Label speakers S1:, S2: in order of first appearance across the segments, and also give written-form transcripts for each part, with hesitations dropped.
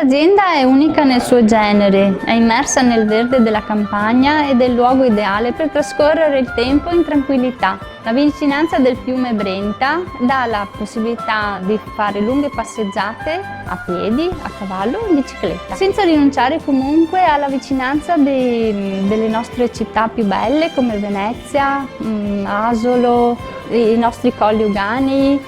S1: nostra azienda è unica nel suo genere, è immersa nel verde della campagna ed è il luogo ideale per trascorrere il tempo in tranquillità. La vicinanza del fiume Brenta dà la possibilità di fare lunghe passeggiate a piedi, a cavallo o in bicicletta, senza rinunciare comunque alla vicinanza delle nostre città più belle come Venezia, Asolo, i nostri colli Ugani,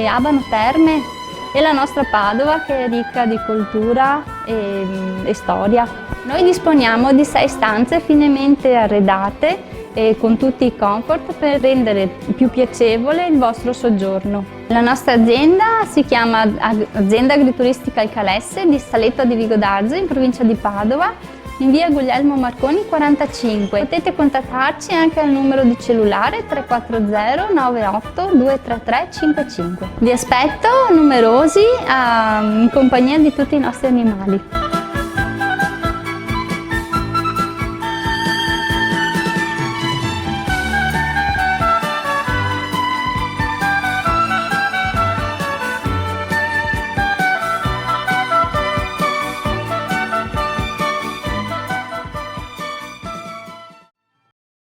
S1: Abano Terme e la nostra Padova che è ricca di cultura e storia. Noi disponiamo di 6 stanze finemente arredate e con tutti i comfort per rendere più piacevole il vostro soggiorno. La nostra azienda si chiama Azienda Agrituristica Il Calesse di Saletta di Vigo d'Arzo in provincia di Padova, in via Guglielmo Marconi 45. Potete contattarci anche al numero di cellulare 340 98 233 55. Vi aspetto numerosi in compagnia di tutti i nostri animali.